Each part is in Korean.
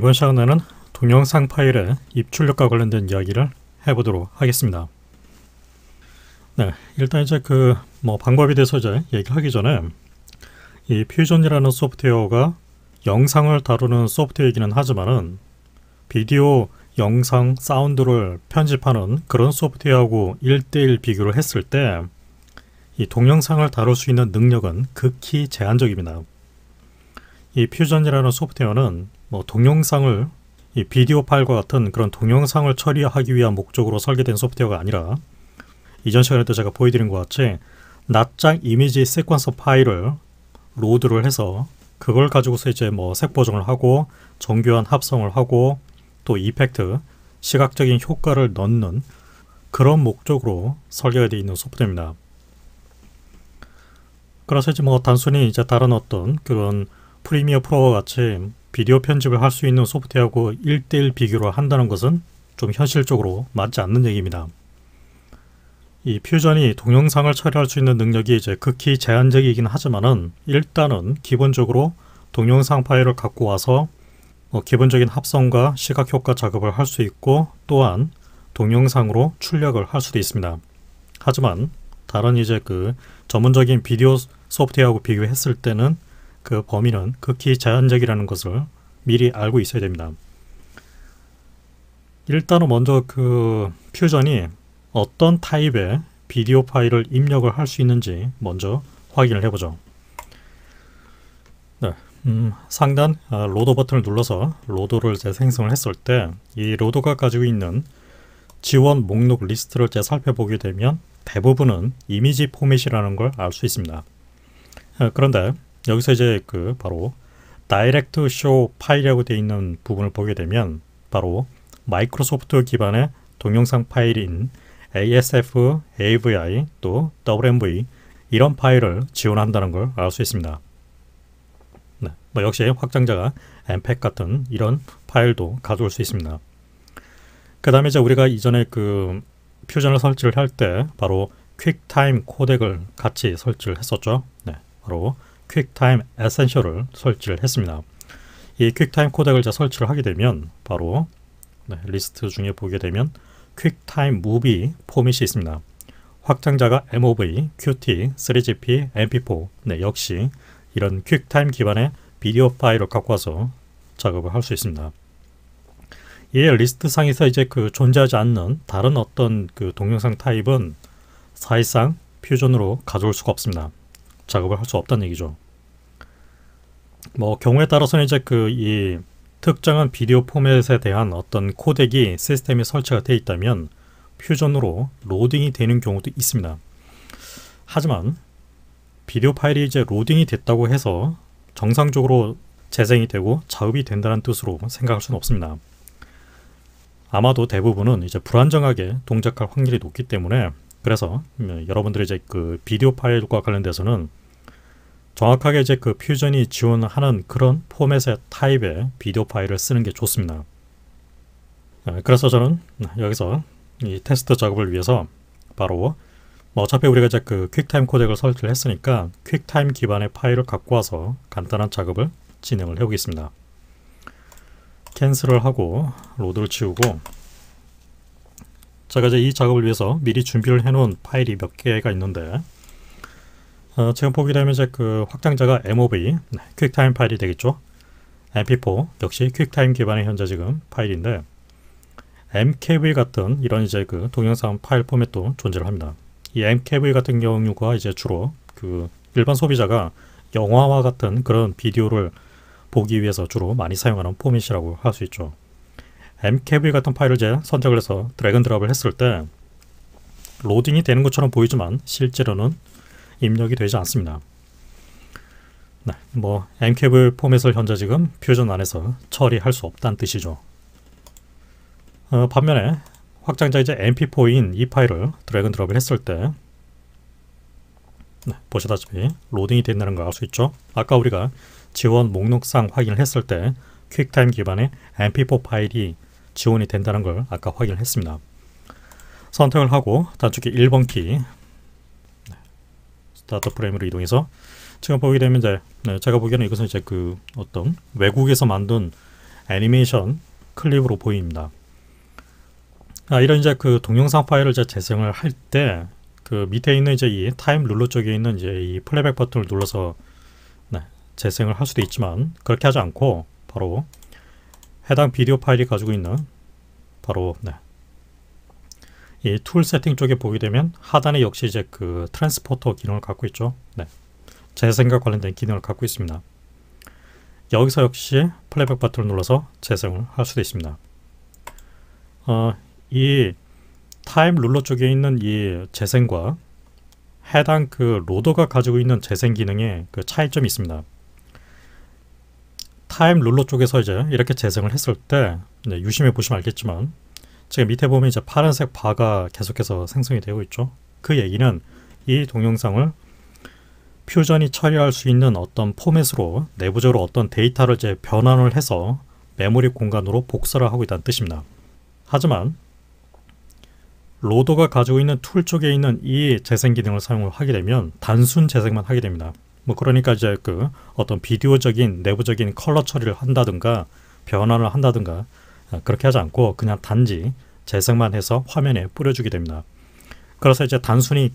이번 시간에는 동영상 파일의 입출력과 관련된 이야기를 해보도록 하겠습니다. 네, 일단 이제 방법에 대해서 이제 얘기를 하기 전에 이 퓨전이라는 소프트웨어가 영상을 다루는 소프트웨어이기는 하지만은 비디오, 영상, 사운드를 편집하는 그런 소프트웨어하고 1대1 비교를 했을 때 이 동영상을 다룰 수 있는 능력은 극히 제한적입니다. 이 퓨전이라는 소프트웨어는 동영상을 이 비디오 파일과 같은 그런 동영상을 처리하기 위한 목적으로 설계된 소프트웨어가 아니라 이전 시간에도 제가 보여드린 것 같이 낱장 이미지 세퀀서 파일을 로드를 해서 그걸 가지고서 이제 색 보정을 하고 정교한 합성을 하고 또 이펙트, 시각적인 효과를 넣는 그런 목적으로 설계가 되어 있는 소프트웨어입니다. 그래서 이제 단순히 이제 다른 어떤 그런 프리미어 프로와 같이 비디오 편집을 할 수 있는 소프트웨어하고 1대1 비교를 한다는 것은 좀 현실적으로 맞지 않는 얘기입니다. 이 퓨전이 동영상을 처리할 수 있는 능력이 이제 극히 제한적이긴 하지만은 일단은 기본적으로 동영상 파일을 갖고 와서 기본적인 합성과 시각 효과 작업을 할 수 있고 또한 동영상으로 출력을 할 수도 있습니다. 하지만 다른 이제 전문적인 비디오 소프트웨어하고 비교했을 때는 그 범위는 극히 제한적이라는 것을 미리 알고 있어야 됩니다. 일단은 먼저 퓨전이 어떤 타입의 비디오 파일을 입력을 할 수 있는지 먼저 확인을 해보죠. 네, 상단 로더 버튼을 눌러서 로더를 생성을 했을 때 이 로더가 가지고 있는 지원 목록 리스트를 살펴보게 되면 대부분은 이미지 포맷이라는 걸 알 수 있습니다. 그런데 여기서 이제 바로 다이렉트 쇼 파일이라고 되어 있는 부분을 보게 되면 바로 마이크로소프트 기반의 동영상 파일인 ASF, AVI, 또 WMV 이런 파일을 지원한다는 걸 알 수 있습니다. 네, 역시 확장자가 MPEG 같은 이런 파일도 가져올 수 있습니다. 그 다음에 이제 우리가 이전에 퓨전을 설치를 할 때 바로 퀵타임 코덱을 같이 설치를 했었죠. 네, 바로 퀵타임 에센셜을 설치를 했습니다. 이 퀵타임 코덱을 설치를 하게 되면 바로 리스트 중에 보게 되면 퀵타임 무비 포맷이 있습니다. 확장자가 MOV, QT, 3GP, MP4 역시 이런 퀵타임 기반의 비디오 파일을 갖고 와서 작업을 할 수 있습니다. 이에 리스트 상에서 이제 존재하지 않는 다른 어떤 동영상 타입은 사실상 퓨전으로 가져올 수가 없습니다. 작업을 할 수 없다는 얘기죠. 경우에 따라서는 이제 이 특정한 비디오 포맷에 대한 어떤 코덱이 시스템에 설치가 되어 있다면 퓨전으로 로딩이 되는 경우도 있습니다. 하지만 비디오 파일이 이제 로딩이 됐다고 해서 정상적으로 재생이 되고 작업이 된다는 뜻으로 생각할 수는 없습니다. 아마도 대부분은 이제 불안정하게 동작할 확률이 높기 때문에 그래서 여러분들이 이제 비디오 파일과 관련돼서는 정확하게 이제 퓨전이 지원하는 그런 포맷의 타입의 비디오 파일을 쓰는 게 좋습니다. 그래서 저는 여기서 이 테스트 작업을 위해서 바로 어차피 우리가 이제 퀵타임 코덱을 설치를 했으니까 퀵타임 기반의 파일을 갖고 와서 간단한 작업을 진행을 해보겠습니다. 캔슬을 하고 로드를 지우고 제가 이제 이 작업을 위해서 미리 준비를 해 놓은 파일이 몇 개가 있는데 지금 보게 되면 이제 확장자가 MOV 퀵타임 파일이 되겠죠. MP4 역시 퀵타임 기반의 현재 지금 파일인데 MKV 같은 이런 이제 동영상 파일 포맷도 존재를 합니다. 이 MKV 같은 경우가 이제 주로 일반 소비자가 영화와 같은 그런 비디오를 보기 위해서 주로 많이 사용하는 포맷이라고 할 수 있죠. MKV 같은 파일을 이제 선택을 해서 드래그 앤 드롭을 했을 때 로딩이 되는 것처럼 보이지만 실제로는 입력이 되지 않습니다. 네, MKV 포맷을 현재 지금 퓨전 안에서 처리할 수 없다는 뜻이죠. 반면에 확장자 이제 MP4인 이 파일을 드래그 앤 드롭을 했을 때 보시다시피 로딩이 된다는 걸 알 수 있죠. 아까 우리가 지원 목록상 확인을 했을 때 퀵타임 기반의 MP4 파일이 지원이 된다는 걸 아까 확인을 했습니다. 선택을 하고 단축키 1번 키 스타트 프레임으로 이동해서 지금 보게 되면 이제 제가 보기에는 이것은 이제 어떤 외국에서 만든 애니메이션 클립으로 보입니다. 이런 이제 그 동영상 파일을 이제 재생을 할 때 그 밑에 있는 이제 이 타임 룰러 쪽에 있는 이제 이 플레이백 버튼을 눌러서 재생을 할 수도 있지만, 그렇게 하지 않고 바로 해당 비디오 파일이 가지고 있는 바로 이 툴 세팅 쪽에 보게 되면 하단에 역시 이제 그 트랜스포터 기능을 갖고 있죠. 재생과 관련된 기능을 갖고 있습니다. 여기서 역시 플레이백 버튼을 눌러서 재생을 할 수도 있습니다. 이 타임 룰러 쪽에 있는 이 재생과 해당 그 로더가 가지고 있는 재생 기능에 그 차이점이 있습니다. 타임 룰러 쪽에서 이제 이렇게 재생을 했을 때 유심히 보시면 알겠지만, 지금 밑에 보면 이제 파란색 바가 계속해서 생성이 되고 있죠. 그 얘기는 이 동영상을 퓨전이 처리할 수 있는 어떤 포맷으로 내부적으로 어떤 데이터를 이제 변환을 해서 메모리 공간으로 복사를 하고 있다는 뜻입니다. 하지만 로더가 가지고 있는 툴 쪽에 있는 이 재생 기능을 사용을 하게 되면 단순 재생만 하게 됩니다. 그러니까 이제 그 어떤 비디오적인 내부적인 컬러 처리를 한다든가 변환을 한다든가 그렇게 하지 않고 그냥 단지 재생만 해서 화면에 뿌려주게 됩니다. 그래서 이제 단순히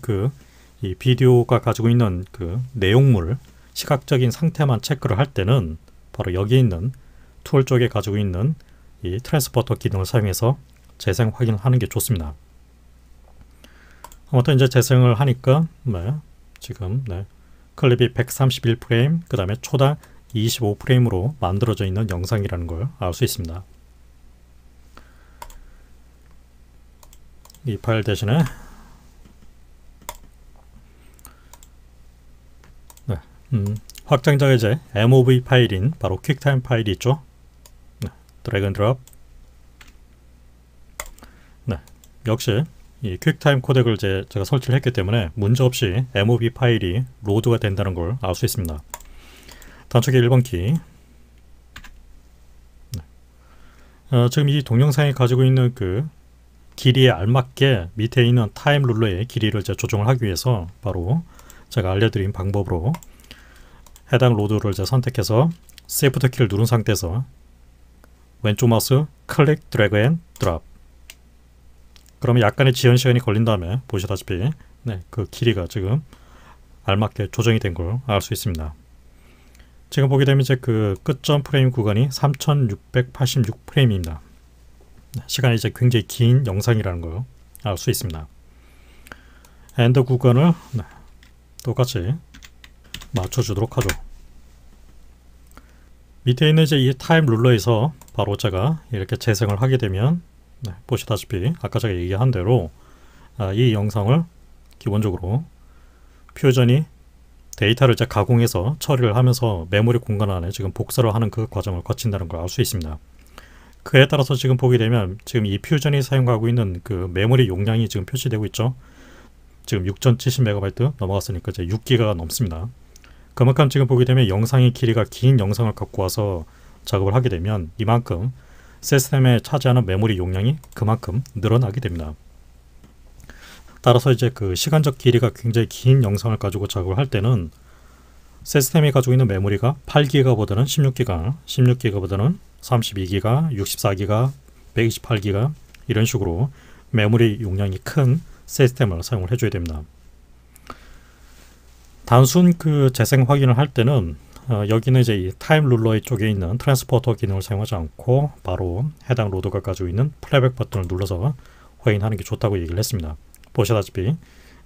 이 비디오가 가지고 있는 그 내용물, 시각적인 상태만 체크를 할 때는 바로 여기 있는 툴 쪽에 가지고 있는 이 트랜스포터 기능을 사용해서 재생 확인을 하는 게 좋습니다. 아무튼 이제 재생을 하니까 지금 클립이 131프레임, 그 다음에 초당 25프레임으로 만들어져 있는 영상이라는 걸 알 수 있습니다. 이 파일 대신에 확장자가 이제 MOV 파일인 바로 퀵타임 파일이 있죠. 드래그 앤 드롭. 역시 이 퀵타임 코덱을 제가 설치를 했기 때문에 문제없이 MOV 파일이 로드가 된다는 걸 알 수 있습니다. 단축키 1번 키. 지금 이 동영상이 가지고 있는 그 길이에 알맞게 밑에 있는 타임 룰러의 길이를 이제 조정을 하기 위해서 바로 제가 알려드린 방법으로 해당 로드를 이제 선택해서 Shift 키를 누른 상태에서 왼쪽 마우스 클릭 드래그 앤 드롭. 그러면 약간의 지연 시간이 걸린 다음에 보시다시피 그 길이가 지금 알맞게 조정이 된 걸 알 수 있습니다. 지금 보게 되면 이제 그 끝점 프레임 구간이 3686프레임입니다. 시간이 이제 굉장히 긴 영상이라는 걸 알 수 있습니다. 엔더 구간을 똑같이 맞춰주도록 하죠. 밑에 있는 이제 이 타임 룰러에서 바로 제가 이렇게 재생을 하게 되면 보시다시피 아까 제가 얘기한 대로 이 영상을 기본적으로 퓨전이 데이터를 이제 가공해서 처리를 하면서 메모리 공간 안에 지금 복사를 하는 그 과정을 거친다는 걸 알 수 있습니다. 그에 따라서 지금 보게 되면 지금 이 퓨전이 사용하고 있는 그 메모리 용량이 지금 표시되고 있죠. 지금 6070MB 넘어갔으니까 이제 6기가가 넘습니다. 그만큼 지금 보게 되면 영상의 길이가 긴 영상을 갖고 와서 작업을 하게 되면 이만큼 시스템에 차지하는 메모리 용량이 그만큼 늘어나게 됩니다. 따라서 이제 그 시간적 길이가 굉장히 긴 영상을 가지고 작업을 할 때는 시스템이 가지고 있는 메모리가 8기가보다는 16기가, 16기가보다는 32기가, 64기가, 128기가 이런 식으로 메모리 용량이 큰 시스템을 사용을 해줘야 됩니다. 단순 그 재생 확인을 할 때는 여기는 이제 이 타임 룰러 쪽에 있는 트랜스포터 기능을 사용하지 않고 바로 해당 로드가 가지고 있는 플레이백 버튼을 눌러서 확인하는 게 좋다고 얘기를 했습니다. 보시다시피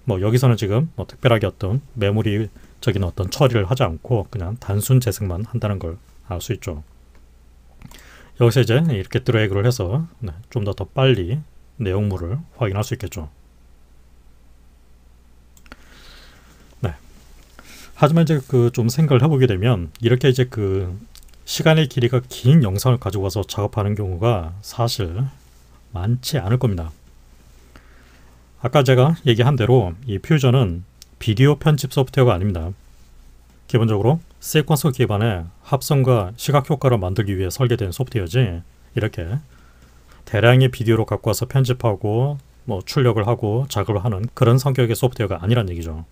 여기서는 지금 특별하게 어떤 메모리적인 어떤 처리를 하지 않고 그냥 단순 재생만 한다는 걸 알 수 있죠. 여기서 이제 이렇게 드래그를 해서 좀 더 빨리 내용물을 확인할 수 있겠죠. 하지만 이제 그 좀 생각을 해보게 되면 이렇게 이제 그 시간의 길이가 긴 영상을 가지고 와서 작업하는 경우가 사실 많지 않을 겁니다. 아까 제가 얘기한 대로 이 퓨전은 비디오 편집 소프트웨어가 아닙니다. 기본적으로 시퀀서 기반의 합성과 시각 효과를 만들기 위해 설계된 소프트웨어지 이렇게 대량의 비디오로 갖고 와서 편집하고 출력을 하고 작업을 하는 그런 성격의 소프트웨어가 아니란 얘기죠.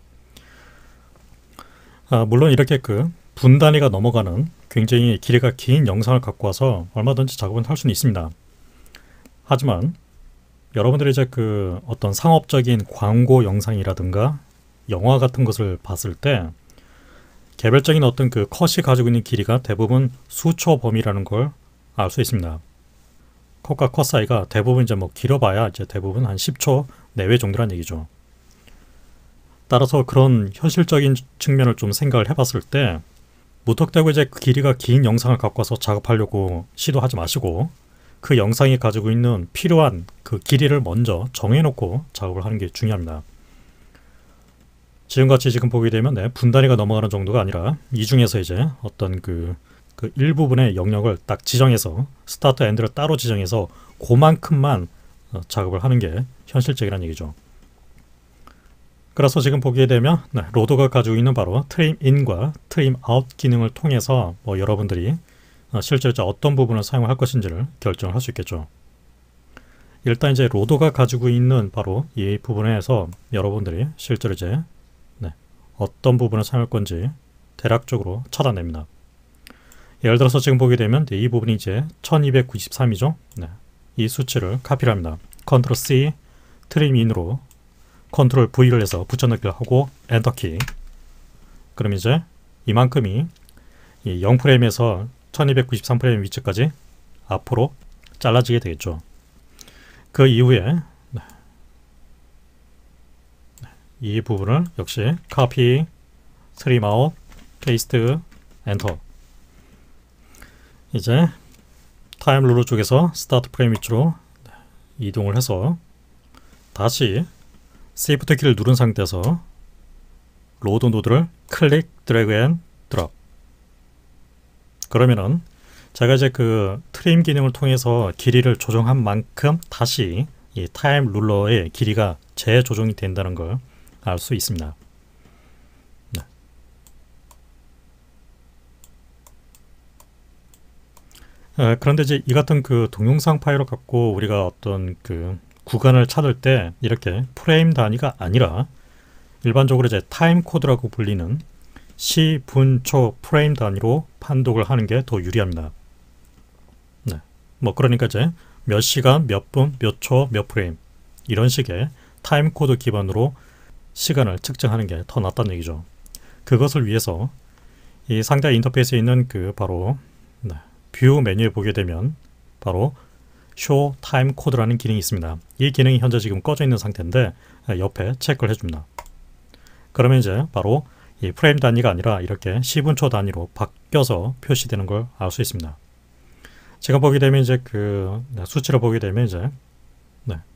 물론 이렇게 그 분 단위가 넘어가는 굉장히 길이가 긴 영상을 갖고 와서 얼마든지 작업은 할 수는 있습니다. 하지만 여러분들이 이제 그 어떤 상업적인 광고 영상이라든가 영화 같은 것을 봤을 때 개별적인 어떤 그 컷이 가지고 있는 길이가 대부분 수초 범위라는 걸 알 수 있습니다. 컷과 컷 사이가 대부분 이제 뭐 길어봐야 이제 대부분 한 10초 내외 정도란 얘기죠. 따라서 그런 현실적인 측면을 좀 생각을 해봤을 때 무턱대고 이제 그 길이가 긴 영상을 갖고 와서 작업하려고 시도하지 마시고 그 영상이 가지고 있는 필요한 그 길이를 먼저 정해놓고 작업을 하는 게 중요합니다. 지금같이 지금 보게 되면 분 단위가 넘어가는 정도가 아니라 이 중에서 이제 어떤 그 일부분의 영역을 딱 지정해서 스타트 엔드를 따로 지정해서 그만큼만 작업을 하는 게 현실적이라는 얘기죠. 그래서 지금 보게 되면 로더가 가지고 있는 바로 트림 인과 트림 아웃 기능을 통해서 뭐 여러분들이 실제 어떤 부분을 사용할 것인지를 결정을 할 수 있겠죠. 일단 이제 로더가 가지고 있는 바로 이 부분에서 여러분들이 실제로 이제 어떤 부분을 사용할 건지 대략적으로 찾아냅니다. 예를 들어서 지금 보게 되면 이 부분이 이제 1293이죠. 이 수치를 카피를 합니다. 컨트롤 C 트림 인으로 컨트롤 V를 해서 붙여넣기를 하고 엔터키. 그럼 이제 이만큼이 이 0프레임에서 1293프레임 위치까지 앞으로 잘라지게 되겠죠. 그 이후에 이 부분을 역시 카피, 트림 아웃, 페이스트, 엔터. 이제 타임 룰러 쪽에서 스타트 프레임 위치로 이동을 해서 다시 Shift 키를 누른 상태에서 로드 노드를 클릭, 드래그 앤 드롭. 그러면은 제가 이제 그 트림 기능을 통해서 길이를 조정한 만큼 다시 이 타임 룰러의 길이가 재조정이 된다는 걸 알 수 있습니다. 그런데 이제 이 같은 그 동영상 파일을 갖고 우리가 어떤 그 구간을 찾을 때 이렇게 프레임 단위가 아니라 일반적으로 이제 타임 코드라고 불리는 시, 분, 초 프레임 단위로 판독을 하는 게 더 유리합니다. 뭐 그러니까 이제 몇 시간, 몇 분, 몇 초, 몇 프레임 이런 식의 타임 코드 기반으로 시간을 측정하는 게 더 낫다는 얘기죠. 그것을 위해서 이 상대 인터페이스에 있는 그 바로 뷰 메뉴에 보게 되면 바로 Show Time Code라는 기능이 있습니다. 이 기능이 현재 지금 꺼져 있는 상태인데 옆에 체크를 해줍니다. 그러면 이제 바로 이 프레임 단위가 아니라 이렇게 10분초 단위로 바뀌어서 표시되는 걸 알 수 있습니다. 제가 보게 되면 이제 그 수치를 보게 되면 이제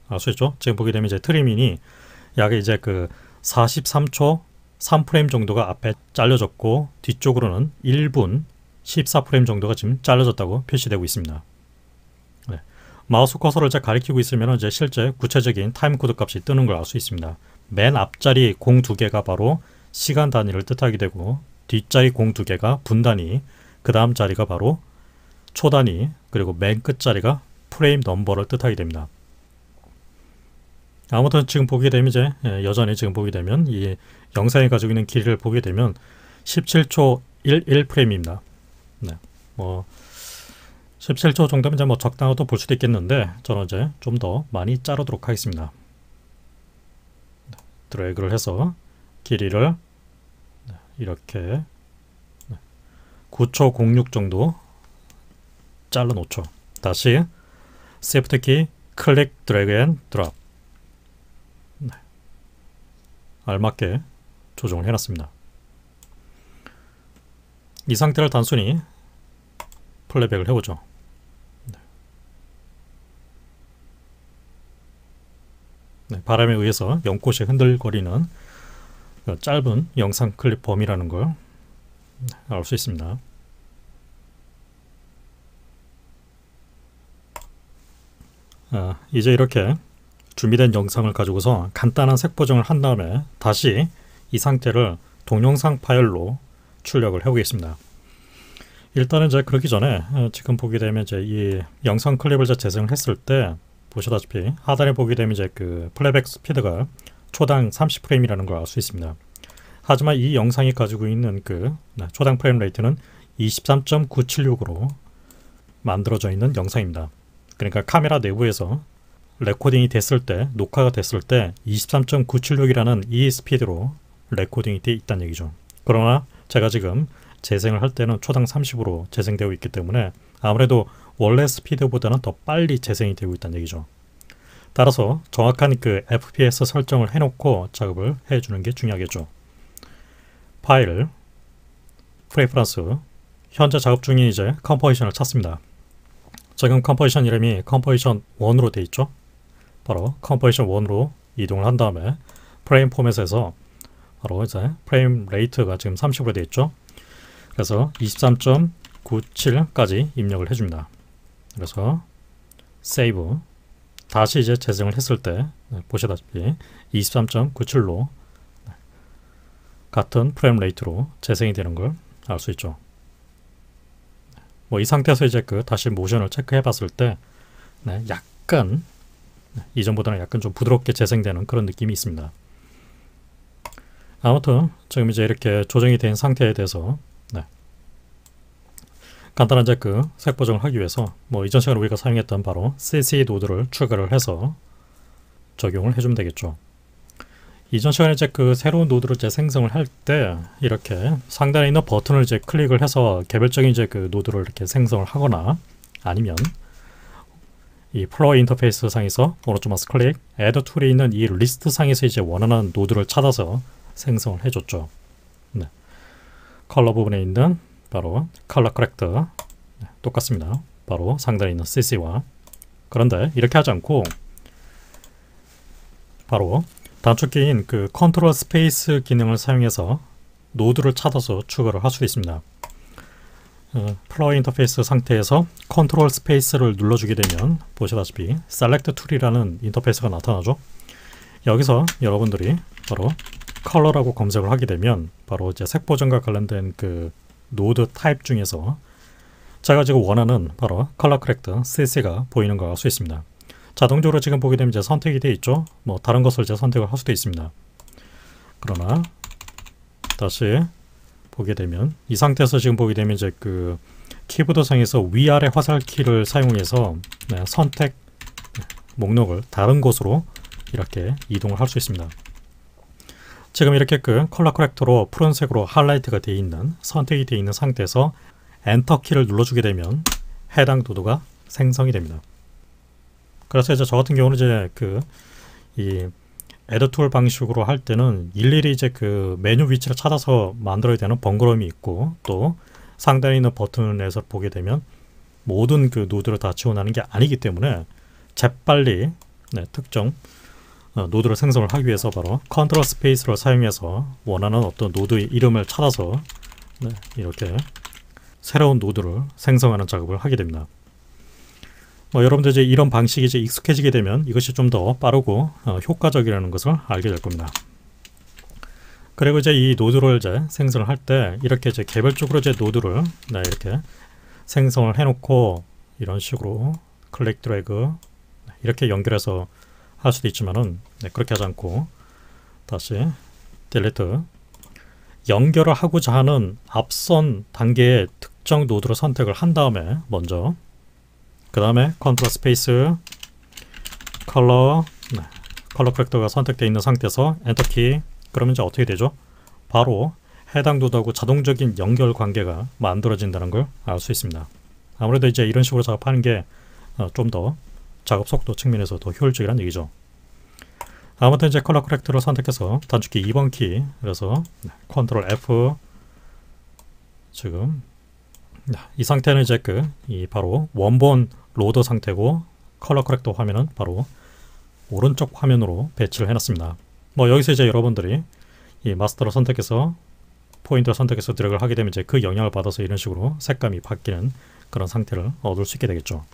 알 수 있죠. 지금 보게 되면 이제 트리밍이 약 이제 그 43초 3프레임 정도가 앞에 잘려졌고 뒤쪽으로는 1분 14프레임 정도가 지금 잘려졌다고 표시되고 있습니다. 마우스 커서를 이제 가리키고 있으면 이제 실제 구체적인 타임코드 값이 뜨는 걸 알 수 있습니다. 맨 앞자리 공 2개가 바로 시간 단위를 뜻하게 되고 뒷자리 공 2개가 분 단위, 그 다음 자리가 바로 초 단위, 그리고 맨 끝자리가 프레임 넘버를 뜻하게 됩니다. 아무튼 지금 보게 되면 이제 여전히 지금 보게 되면 이 영상이 가지고 있는 길이를 보게 되면 17초 11프레임입니다. 뭐 17초 정도면 이제 뭐 적당하다고 볼 수도 있겠는데 저는 이제 좀 더 많이 자르도록 하겠습니다. 드래그를 해서 길이를 이렇게 9초 06 정도 잘라 놓죠. 다시 Shift 키 클릭 드래그 앤 드롭. 알맞게 조정을 해놨습니다. 이 상태를 단순히 플레이백을 해보죠. 바람에 의해서 연꽃이 흔들거리는 짧은 영상 클립 범위라는 걸 알 수 있습니다. 이제 이렇게 준비된 영상을 가지고서 간단한 색 보정을 한 다음에 다시 이 상태를 동영상 파일로 출력을 해보겠습니다. 일단은 이제 그러기 전에 지금 보게 되면 이제 이 영상 클립을 재생을 했을 때 보시다시피 하단에 보게 되면 이제 그 플레이백 스피드가 초당 30프레임이라는 걸 알 수 있습니다. 하지만 이 영상이 가지고 있는 그 초당 프레임 레이트는 23.976으로 만들어져 있는 영상입니다. 그러니까 카메라 내부에서 레코딩이 됐을 때, 녹화가 됐을 때 23.976이라는 이 스피드로 레코딩이 되어 있다는 얘기죠. 그러나 제가 지금 재생을 할 때는 초당 30으로 재생되고 있기 때문에 아무래도 원래 스피드보다는 더 빨리 재생이 되고 있다는 얘기죠. 따라서 정확한 그 FPS 설정을 해놓고 작업을 해주는 게 중요하겠죠. 파일, 프레퍼런스, 현재 작업 중인 이제 컴포지션을 찾습니다. 지금 컴포지션 이름이 컴포지션 1으로 되어 있죠. 바로 컴포지션 1으로 이동을 한 다음에 프레임 포맷에서 바로 이제 프레임 레이트가 지금 30으로 되어 있죠. 그래서 23.97까지 입력을 해줍니다. 그래서 세이브, 다시 이제 재생을 했을 때 보시다시피 23.97로 같은 프레임 레이트로 재생이 되는 걸 알 수 있죠. 뭐 이 상태에서 이제 그 다시 모션을 체크해 봤을 때 약간 이전보다는 약간 좀 부드럽게 재생되는 그런 느낌이 있습니다. 아무튼 지금 이제 이렇게 조정이 된 상태에 대해서 간단한 이제 그 색 보정을 하기 위해서 뭐 이전 시간에 우리가 사용했던 바로 CC 노드를 추가를 해서 적용을 해주면 되겠죠. 이전 시간에 이제 그 새로운 노드를 이제 생성을 할 때 이렇게 상단에 있는 버튼을 이제 클릭을 해서 개별적인 이제 그 노드를 이렇게 생성을 하거나 아니면 이 플로어 인터페이스 상에서 오른쪽 마우스 클릭, Add 툴에 있는 이 리스트 상에서 이제 원하는 노드를 찾아서 생성을 해줬죠. 컬러 부분에 있는 바로 컬러 커렉터 똑같습니다. 바로 상단에 있는 CC와. 그런데 이렇게 하지 않고 바로 단축키인 그 컨트롤 스페이스 기능을 사용해서 노드를 찾아서 추가를 할 수 있습니다. 플로어 인터페이스 상태에서 컨트롤 스페이스를 눌러주게 되면 보시다시피 셀렉트 툴이라는 인터페이스가 나타나죠. 여기서 여러분들이 바로 컬러라고 검색을 하게 되면 바로 이제 색 보정과 관련된 그 노드 타입 중에서 제가 지금 원하는 바로 컬러 커렉터 CC가 보이는 걸 알 수 있습니다. 자동적으로 지금 보게 되면 이제 선택이 되어 있죠. 뭐 다른 것을 이제 선택을 할 수도 있습니다. 그러나 다시 보게 되면 이 상태에서 지금 보게 되면 이제 그 키보드 상에서 위아래 화살키를 사용해서 선택 목록을 다른 곳으로 이렇게 이동을 할 수 있습니다. 지금 이렇게 그 컬러 커렉터로 푸른색으로 하이라이트가 되어 있는 선택이 되어 있는 상태에서 엔터 키를 눌러주게 되면 해당 노드가 생성이 됩니다. 그래서 이제 저 같은 경우는 이제 그 이 Add 툴 방식으로 할 때는 일일이 이제 그 메뉴 위치를 찾아서 만들어야 되는 번거로움이 있고 또 상단에 있는 버튼에서 보게 되면 모든 그 노드를 다 지원하는 게 아니기 때문에 재빨리 특정 노드를 생성을 하기 위해서 바로 컨트롤 스페이스를 사용해서 원하는 어떤 노드의 이름을 찾아서 이렇게 새로운 노드를 생성하는 작업을 하게 됩니다. 뭐 여러분들 이제 이런 방식이 이제 익숙해지게 되면 이것이 좀 더 빠르고 효과적이라는 것을 알게 될 겁니다. 그리고 이제 이 노드를 이제 생성을 할 때 이렇게 이제 개별적으로 이제 노드를 이렇게 생성을 해놓고 이런 식으로 클릭 드래그 이렇게 연결해서 할 수도 있지만은 그렇게 하지 않고 다시 딜리트 연결을 하고자 하는 앞선 단계의 특정 노드를 선택을 한 다음에 먼저 그 다음에 컨트롤 스페이스 컬러 커렉터가 선택되어 있는 상태에서 엔터키 그러면 이제 어떻게 되죠? 바로 해당 노드하고 자동적인 연결 관계가 만들어진다는 걸 알 수 있습니다. 아무래도 이제 이런 식으로 작업하는 게 좀 더 작업 속도 측면에서 더 효율적이라는 얘기죠. 아무튼 이제 컬러 커렉터를 선택해서 단축키 2번 키 그래서 컨트롤 F 지금 이 상태는 이제 이 바로 원본 로더 상태고 컬러 커렉터 화면은 바로 오른쪽 화면으로 배치를 해놨습니다. 뭐 여기서 이제 여러분들이 이 마스터를 선택해서 포인트를 선택해서 드래그를 하게 되면 이제 그 영향을 받아서 이런 식으로 색감이 바뀌는 그런 상태를 얻을 수 있게 되겠죠.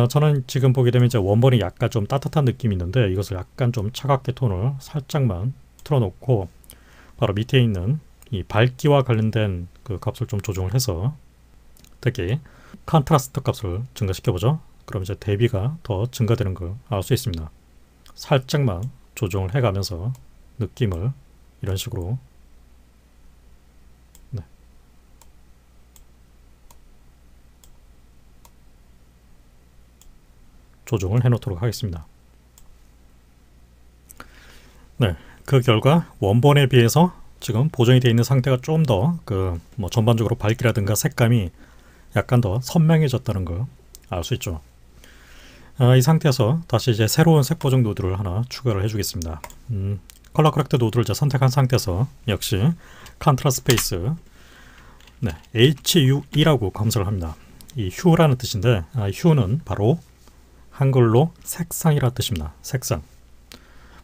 저는 지금 보게 되면 이제 원본이 약간 좀 따뜻한 느낌이 있는데 이것을 약간 좀 차갑게 톤을 살짝만 틀어놓고 바로 밑에 있는 이 밝기와 관련된 그 값을 좀 조정을 해서 특히 컨트라스트 값을 증가시켜보죠. 그럼 이제 대비가 더 증가되는 걸 알 수 있습니다. 살짝만 조정을 해가면서 느낌을 이런 식으로 네. 조정을 해 놓도록 하겠습니다. 네, 그 결과 원본에 비해서 지금 보정이 되어 있는 상태가 좀 더 뭐 전반적으로 밝기라든가 색감이 약간 더 선명해졌다는 걸 알 수 있죠. 이 상태에서 다시 이제 새로운 색 보정 노드를 하나 추가를 해주겠습니다. 컬러 커렉터 노드를 이제 선택한 상태에서 역시 컨트라스트 스페이스 네, HUE라고 검색을 합니다. 이 휴라는 뜻인데 휴는 바로 한글로 색상이라 뜻입니다. 색상.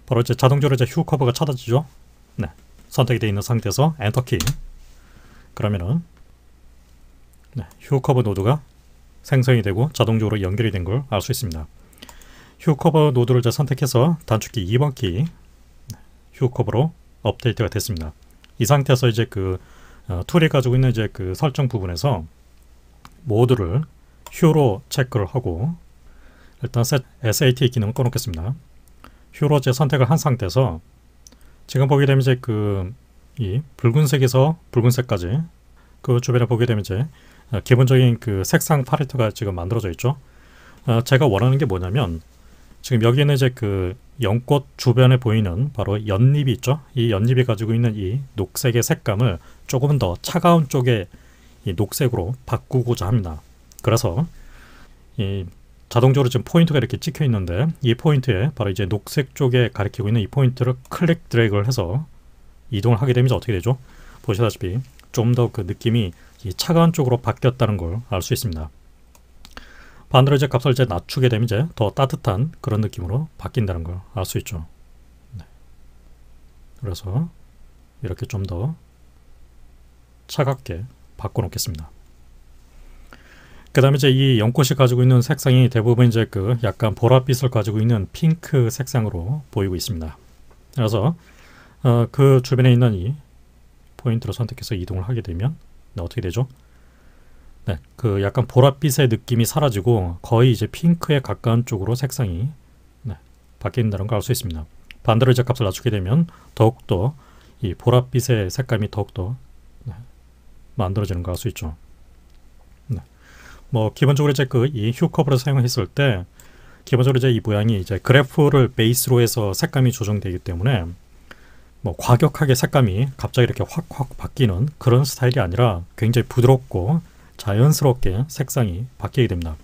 바로 이제 자동적으로 이제 휴 커버가 찾아지죠. 네, 선택이 되어 있는 상태에서 엔터키. 그러면은 네, 휴 커버 노드가 생성이 되고 자동적으로 연결이 된 걸 알 수 있습니다. 휴 커버 노드를 이제 선택해서 단축키 2번 키 휴 커버로 업데이트가 됐습니다. 이 상태에서 이제 툴이 가지고 있는 이제 설정 부분에서 모드를 휴로 체크를 하고 일단 SAT 기능을 꺼놓겠습니다. 휴로 제 선택을 한 상태에서 지금 보게 되면 이제 이 붉은색에서 붉은색까지 그 주변에 보게 되면 이제 기본적인 색상 팔레트가 지금 만들어져 있죠. 제가 원하는 게 뭐냐면 지금 여기에는 이제 연꽃 주변에 보이는 바로 연잎이 있죠. 이 연잎이 가지고 있는 이 녹색의 색감을 조금 더 차가운 쪽의 이 녹색으로 바꾸고자 합니다. 그래서 이 자동적으로 지금 포인트가 이렇게 찍혀 있는데 이 포인트에 바로 이제 녹색 쪽에 가리키고 있는 이 포인트를 클릭 드래그를 해서 이동을 하게 되면 어떻게 되죠? 보시다시피 좀 더 느낌이 이 차가운 쪽으로 바뀌었다는 걸 알 수 있습니다. 반대로 이제 값을 이제 낮추게 되면 이제 더 따뜻한 그런 느낌으로 바뀐다는 걸 알 수 있죠. 네. 그래서 이렇게 좀 더 차갑게 바꿔놓겠습니다. 그 다음에 이제 이 연꽃이 가지고 있는 색상이 대부분 이제 약간 보랏빛을 가지고 있는 핑크 색상으로 보이고 있습니다. 그래서 그 주변에 있는 이 포인트를 선택해서 이동을 하게 되면 어떻게 되죠? 네, 약간 보랏빛의 느낌이 사라지고 거의 이제 핑크에 가까운 쪽으로 색상이 바뀐다는 걸 알 수 있습니다. 반대로 이제 값을 낮추게 되면 더욱더 이 보랏빛의 색감이 더욱더 만들어지는 걸 알 수 있죠. 네. 뭐 기본적으로 이제 이 휴 커버를 사용했을 때 기본적으로 이제 이 모양이 이제 그래프를 베이스로 해서 색감이 조정되기 때문에 뭐 과격하게 색감이 갑자기 이렇게 확 바뀌는 그런 스타일이 아니라 굉장히 부드럽고 자연스럽게 색상이 바뀌게 됩니다.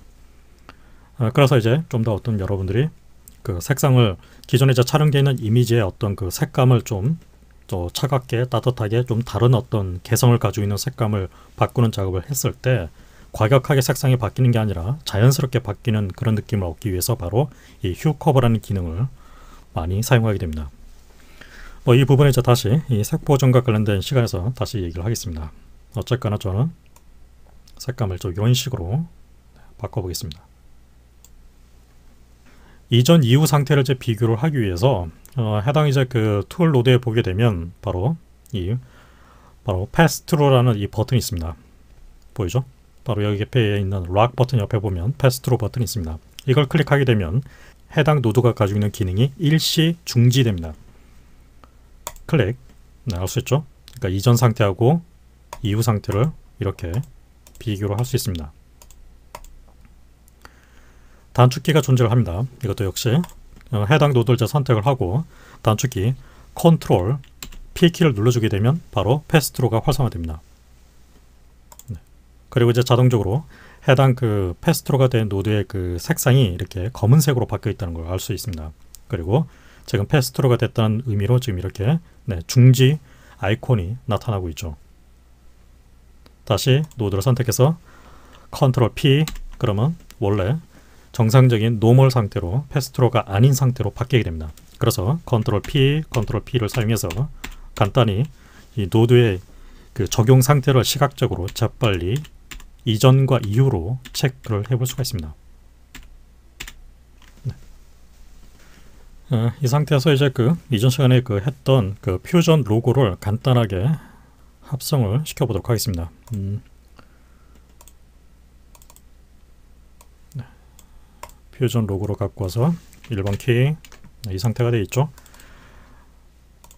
그래서 이제 좀 더 어떤 여러분들이 색상을 기존에 이제 촬영되어 있는 이미지의 어떤 색감을 좀 더 차갑게 따뜻하게 좀 다른 어떤 개성을 가지고 있는 색감을 바꾸는 작업을 했을 때 과격하게 색상이 바뀌는 게 아니라 자연스럽게 바뀌는 그런 느낌을 얻기 위해서 바로 이 휴 커버라는 기능을 많이 사용하게 됩니다. 뭐 이 부분에 이제 다시 이 색 보정과 관련된 시간에서 다시 얘기를 하겠습니다. 어쨌거나 저는 색감을 좀 이런 식으로 바꿔보겠습니다. 이전 이후 상태를 이제 비교를 하기 위해서 해당 이제 툴 노드에 보게 되면 바로 패스 트루라는 이 버튼이 있습니다. 보이죠? 바로 여기 옆에 있는 락 버튼 옆에 보면 패스 트루 버튼이 있습니다. 이걸 클릭하게 되면 해당 노드가 가지고 있는 기능이 일시 중지됩니다. 클릭. 네, 알 수 있죠? 그러니까 이전 상태하고 이후 상태를 이렇게 비교를 할 수 있습니다. 단축키가 존재를 합니다. 이것도 역시 해당 노드를 선택을 하고 단축키 컨트롤 P키를 눌러주게 되면 바로 패스트로가 활성화됩니다. 네. 그리고 이제 자동적으로 해당 패스트로가 된 노드의 색상이 이렇게 검은색으로 바뀌어 있다는 걸 알 수 있습니다. 그리고 지금 패스트로가 됐다는 의미로 지금 이렇게 중지 아이콘이 나타나고 있죠. 다시 노드를 선택해서 컨트롤 P 그러면 원래 정상적인 노멀 상태로 패스트로가 아닌 상태로 바뀌게 됩니다. 그래서 컨트롤 P를 사용해서 간단히 이 노드의 적용 상태를 시각적으로 재빨리 이전과 이후로 체크를 해볼 수가 있습니다. 네. 이 상태에서 이제 이전 시간에 했던 퓨전 로고를 간단하게 합성을 시켜보도록 하겠습니다. 퓨전 로고로 갖고 와서 1번 키 이 상태가 되어 있죠.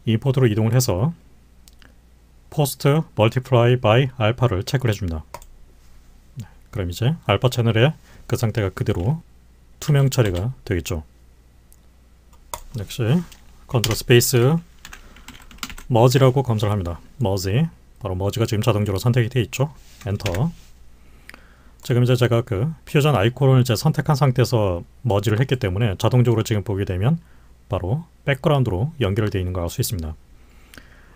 임포트로 이동을 해서 post multiply by 알파를 체크를 해줍니다. 그럼 이제 알파 채널의 그 상태가 그대로 투명 처리가 되겠죠. 역시 컨트롤 스페이스 머지라고 검색을 합니다. 머지, 바로 머지가 지금 자동적으로 선택이 되어 있죠. 엔터. 지금 이제 제가 그 퓨전 아이콘을 이제 선택한 상태에서 머지를 했기 때문에 자동적으로 지금 보게 되면 바로 백그라운드로 연결되어 있는 걸 알 수 있습니다.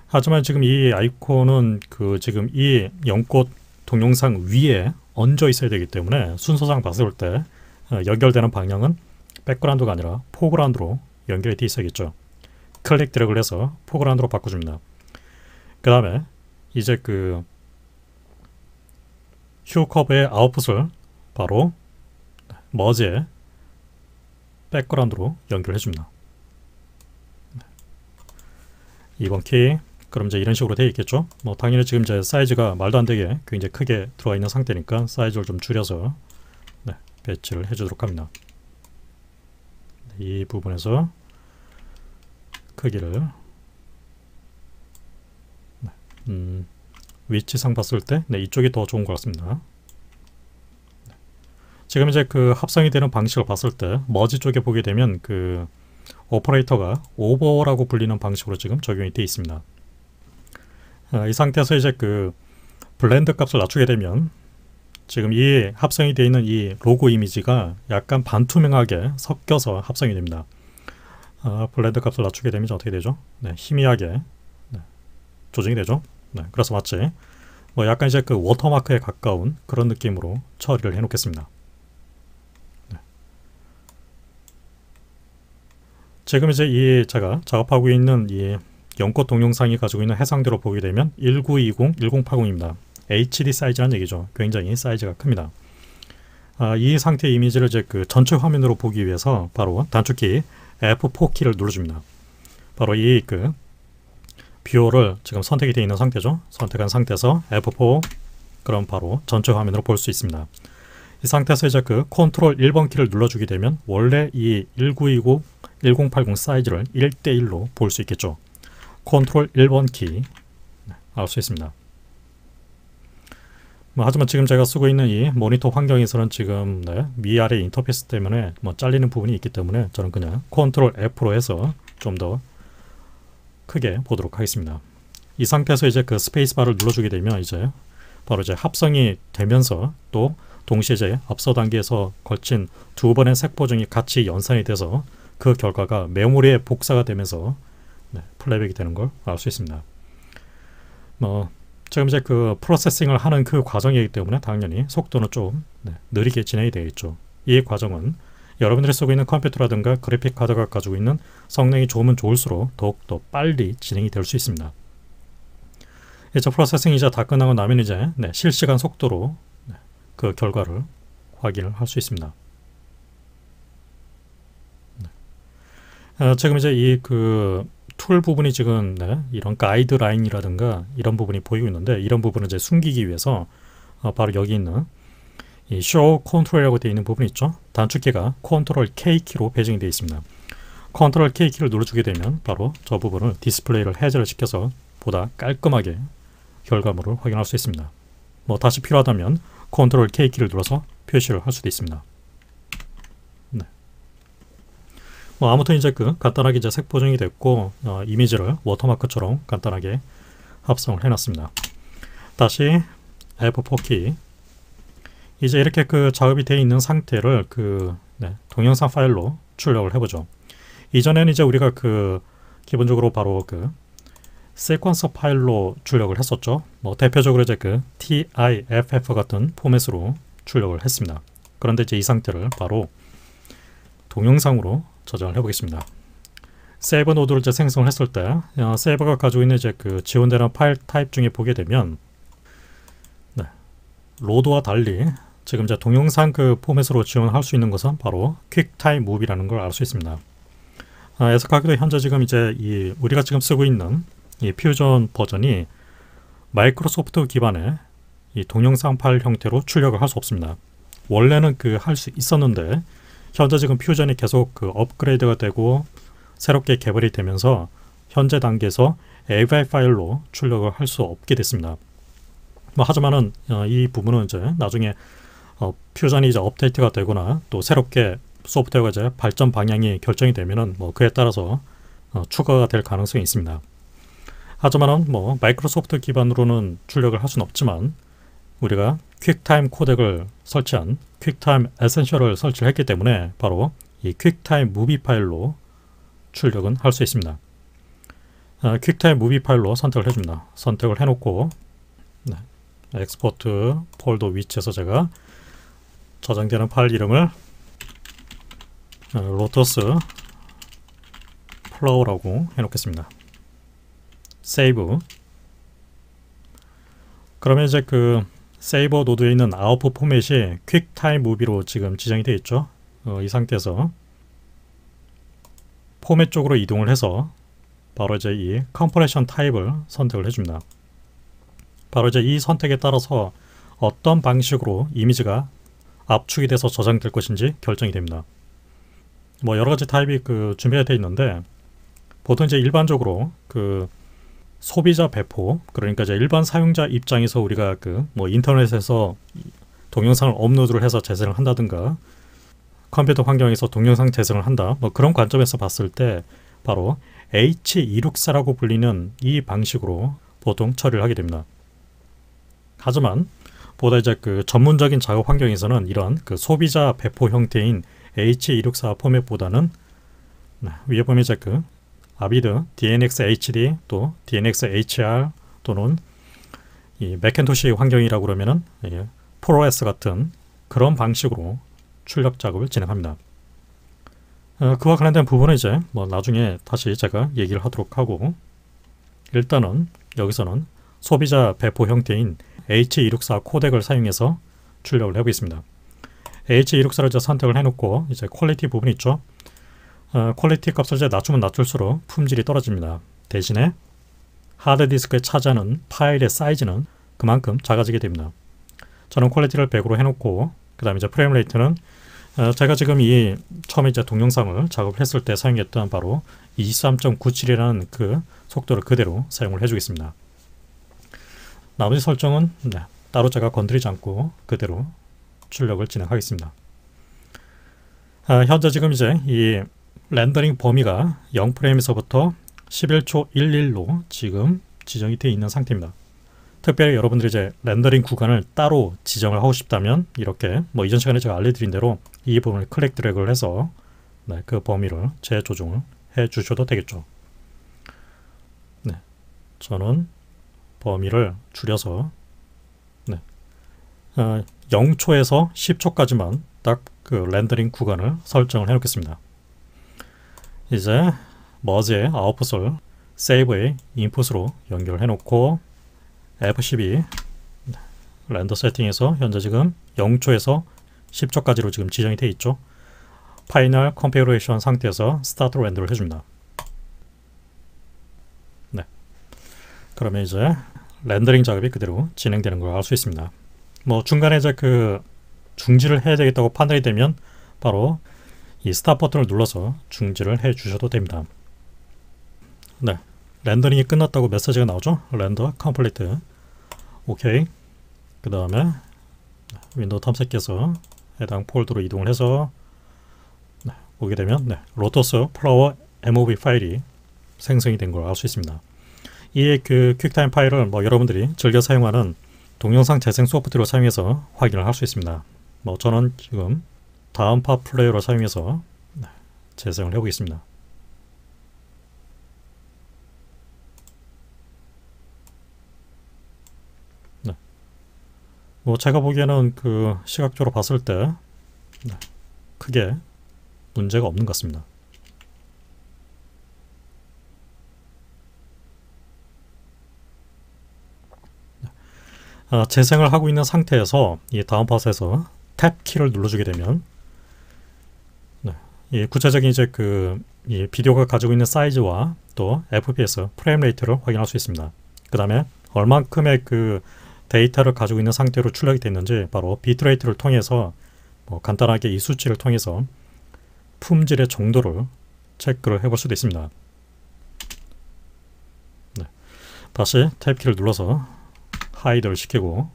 하지만 지금 이 아이콘은 그 지금 이 연꽃 동영상 위에 얹어 있어야 되기 때문에 순서상 봤을 때 연결되는 방향은 백그라운드가 아니라 포그라운드로 연결이 되어 있어야겠죠. 클릭 드래그를 해서 포그라운드로 바꿔줍니다. 그 다음에 이제 그 휴 커브의 아웃풋을 바로 머지의 백그라운드로 연결해줍니다. 2번 키. 그럼 이제 이런 식으로 되어 있겠죠. 뭐 당연히 지금 이제 사이즈가 말도 안 되게 굉장히 크게 들어가 있는 상태니까 사이즈를 좀 줄여서 배치를 해주도록 합니다. 이 부분에서 크기를 위치상 봤을 때 이쪽이 더 좋은 것 같습니다. 지금 이제 그 합성이 되는 방식을 봤을 때 머지 쪽에 보게 되면 그 오퍼레이터가 오버라고 불리는 방식으로 지금 적용이 되어 있습니다. 이 상태에서 이제 그 블렌드 값을 낮추게 되면 지금 이 합성이 되어 있는 이 로고 이미지가 약간 반투명하게 섞여서 합성이 됩니다. 블렌드 값을 낮추게 되면 어떻게 되죠? 희미하게 조정이 되죠. 그래서 마치 뭐 약간 이제 그 워터마크에 가까운 그런 느낌으로 처리를 해 놓겠습니다. 지금 이제 이 제가 작업하고 있는 이 연꽃 동영상이 가지고 있는 해상도로 보게 되면 1920, 1080입니다. HD 사이즈라는 얘기죠. 굉장히 사이즈가 큽니다. 이 상태의 이미지를 이제 그 전체 화면으로 보기 위해서 바로 단축키 F4 키를 눌러줍니다. 바로 이 그 뷰어를 지금 선택이 되어 있는 상태죠. 선택한 상태에서 F4, 그럼 바로 전체 화면으로 볼 수 있습니다. 이 상태에서 이제 그 컨트롤 1번 키를 눌러주게 되면 원래 이 1920, 1080 사이즈를 1대1로 볼 수 있겠죠. 컨트롤 1번 키 알 수 있습니다. 하지만 지금 제가 쓰고 있는 이 모니터 환경에서는 지금 위아래 인터페이스 때문에 잘리는 부분이 있기 때문에 저는 그냥 컨트롤 F로 해서 좀 더 크게 보도록 하겠습니다. 이 상태에서 이제 그 스페이스바를 눌러주게 되면 이제 바로 이제 합성이 되면서 또 동시에 이제 앞서 단계에서 걸친 두 번의 색 보정이 같이 연산이 돼서 그 결과가 메모리에 복사가 되면서 플레이백이 되는 걸 알 수 있습니다. 지금 이제 그 프로세싱을 하는 그 과정이기 때문에 당연히 속도는 좀 느리게 진행이 되겠죠. 이 과정은 여러분들이 쓰고 있는 컴퓨터라든가 그래픽 카드가 가지고 있는 성능이 좋으면 좋을수록 더욱더 빨리 진행이 될 수 있습니다. 이제 프로세싱이 이제 다 끝나고 나면 이제 실시간 속도로 그 결과를 확인을 할 수 있습니다. 지금 이제 이 그 툴 부분이 지금 이런 가이드라인이라든가 이런 부분이 보이고 있는데 이런 부분을 이제 숨기기 위해서 바로 여기 있는 이 Show Control이라고 되어 있는 부분이 있죠. 단축키가 Ctrl K키로 배정이 되어 있습니다. Ctrl K키를 눌러주게 되면 바로 저 부분을 디스플레이를 해제를 시켜서 보다 깔끔하게 결과물을 확인할 수 있습니다. 다시 필요하다면 Ctrl K키를 눌러서 표시를 할 수도 있습니다. 아무튼 이제 그 간단하게 이제 색 보정이 됐고 이미지를 워터마크처럼 간단하게 합성을 해놨습니다. 다시 F4 키. 이제 이렇게 그 작업이 되어 있는 상태를 그 동영상 파일로 출력을 해보죠. 이전에는 이제 우리가 그 기본적으로 바로 그 세퀀서 파일로 출력을 했었죠. 대표적으로 이제 그 TIFF 같은 포맷으로 출력을 했습니다. 그런데 이제 이 상태를 바로 동영상으로 저장을 해보겠습니다. 세이브 노드를 이제 생성을 했을 때 세이버가 가지고 있는 이제 그 지원되는 파일 타입 중에 보게 되면 로드와 달리 지금 이제 동영상 그 포맷으로 지원할 수 있는 것은 바로 퀵타임 무비라는 걸 알 수 있습니다. 애석하게도 현재 지금 이제 이 우리가 지금 쓰고 있는 이 퓨전 버전이 마이크로소프트 기반의 이 동영상 파일 형태로 출력을 할 수 없습니다. 원래는 그 할 수 있었는데 현재 지금 퓨전이 계속 그 업그레이드가 되고 새롭게 개발이 되면서 현재 단계에서 AVI 파일로 출력을 할 수 없게 됐습니다. 하지만은 이 부분은 이제 나중에 퓨전이 이제 업데이트가 되거나 또 새롭게 소프트웨어가 이제 발전 방향이 결정이 되면은 그에 따라서 추가가 될 가능성이 있습니다. 하지만은 마이크로소프트 기반으로는 출력을 할 수는 없지만 우리가 퀵타임 코덱을 설치한 퀵타임 에센셜을 설치를 했기 때문에 바로 이 퀵타임 무비 파일로 출력은 할 수 있습니다. 퀵타임 무비 파일로 선택을 해줍니다. 선택을 해놓고 엑스포트 폴더 위치에서 제가 저장되는 파일 이름을 로터스 플라워라고 해놓겠습니다. 세이브. 그러면 이제 그 세이버 노드에 있는 아웃풋 포맷이 퀵타임 무비로 지금 지정이 되어 있죠. 이 상태에서 포맷 쪽으로 이동을 해서 바로 이제 이 컴프레션 타입을 선택을 해줍니다. 바로 이제 이 선택에 따라서 어떤 방식으로 이미지가 압축이 돼서 저장될 것인지 결정이 됩니다. 여러 가지 타입이 준비가 되어 있는데 보통 이제 일반적으로 소비자 배포, 그러니까 이제 일반 사용자 입장에서 우리가 인터넷에서 동영상을 업로드를 해서 재생을 한다든가 컴퓨터 환경에서 동영상 재생을 한다, 그런 관점에서 봤을 때 바로 H264라고 불리는 이 방식으로 보통 처리를 하게 됩니다. 하지만 보다 이제 전문적인 작업 환경에서는 이런 소비자 배포 형태인 H264 포맷보다는 위에 보면 이제 아비드, DNX HD, 또 DNX HR 또는 이 맥킨토시 환경이라고 그러면은 프로에스 같은 그런 방식으로 출력 작업을 진행합니다. 그와 관련된 부분은 이제 나중에 다시 제가 얘기를 하도록 하고, 일단은 여기서는 소비자 배포 형태인 H264 코덱을 사용해서 출력을 해보겠습니다. H264를 이제 선택을 해놓고 이제 퀄리티 부분 있죠. 퀄리티 값을 이제 낮추면 낮출수록 품질이 떨어집니다. 대신에 하드디스크에 차지하는 파일의 사이즈는 그만큼 작아지게 됩니다. 저는 퀄리티를 100으로 해놓고 그 다음에 이제 프레임 레이트는 제가 지금 이 처음에 이제 동영상을 작업했을 때 사용했던 바로 23.97이라는 그 속도를 그대로 사용을 해주겠습니다. 나머지 설정은 따로 제가 건드리지 않고 그대로 출력을 진행하겠습니다. 현재 지금 이제 이 렌더링 범위가 0프레임에서부터 11초 11로 지금 지정이 되어 있는 상태입니다. 특별히 여러분들이 이제 렌더링 구간을 따로 지정을 하고 싶다면 이렇게 이전 시간에 제가 알려드린 대로 이 부분을 클릭 드래그를 해서 그 범위를 재조정을 해 주셔도 되겠죠. 저는 범위를 줄여서 0초에서 10초까지만 딱 렌더링 구간을 설정을 해 놓겠습니다. 이제 머지의 아웃풋을 세이브의 인풋으로 연결해 놓고 F12 렌더 세팅에서 현재 지금 0초에서 10초까지로 지금 지정이 되어 있죠. 파이널 컨피그레이션 상태에서 스타트 렌더를 해줍니다. 그러면 이제 렌더링 작업이 그대로 진행되는 걸 알 수 있습니다. 중간에 이제 중지를 해야 되겠다고 판단이 되면 바로 이 스탑 버튼을 눌러서 중지를 해 주셔도 됩니다. 렌더링이 끝났다고 메시지가 나오죠. 렌더 컴플리트. 오케이. 그 다음에 윈도우 탐색기에서 해당 폴더로 이동을 해서 보게 되면 로터스 플라워 MOV 파일이 생성이 된 걸 알 수 있습니다. 이 퀵타임 파일을 여러분들이 즐겨 사용하는 동영상 재생 소프트웨어로 사용해서 확인을 할 수 있습니다. 저는 지금 다음파 플레이어를 사용해서 재생을 해보겠습니다. 제가 보기에는 시각적으로 봤을 때 크게 문제가 없는 것 같습니다. 재생을 하고 있는 상태에서 이 다음 팟에서 탭 키를 눌러주게 되면 이 구체적인 이제 이 비디오가 가지고 있는 사이즈와 또 FPS 프레임 레이트를 확인할 수 있습니다. 그 다음에 얼만큼의 데이터를 가지고 있는 상태로 출력이 됐는지 바로 비트레이트를 통해서 간단하게 이 수치를 통해서 품질의 정도를 체크를 해볼 수도 있습니다. 다시 탭키를 눌러서 하이드를 시키고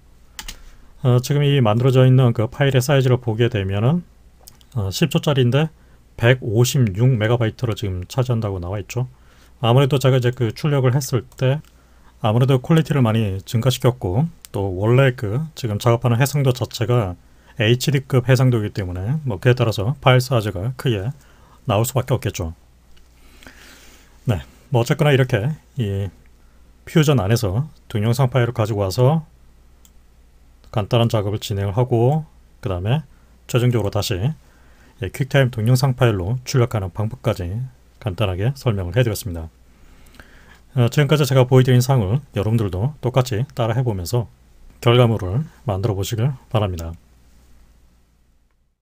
지금 이 만들어져 있는 그 파일의 사이즈를 보게 되면은 10초짜리인데 156MB를 지금 차지한다고 나와 있죠. 아무래도 제가 이제 그 출력을 했을 때 아무래도 퀄리티를 많이 증가시켰고 또 원래 그 지금 작업하는 해상도 자체가 HD급 해상도이기 때문에 뭐 그에 따라서 파일 사이즈가 크게 나올 수밖에 없겠죠. 네, 뭐 어쨌거나 이렇게 이 퓨전 안에서 동영상 파일을 가지고 와서 간단한 작업을 진행을 하고 그 다음에 최종적으로 다시 퀵타임 동영상 파일로 출력하는 방법까지 간단하게 설명을 해드렸습니다. 지금까지 제가 보여드린 사항을 여러분들도 똑같이 따라 해보면서 결과물을 만들어 보시길 바랍니다.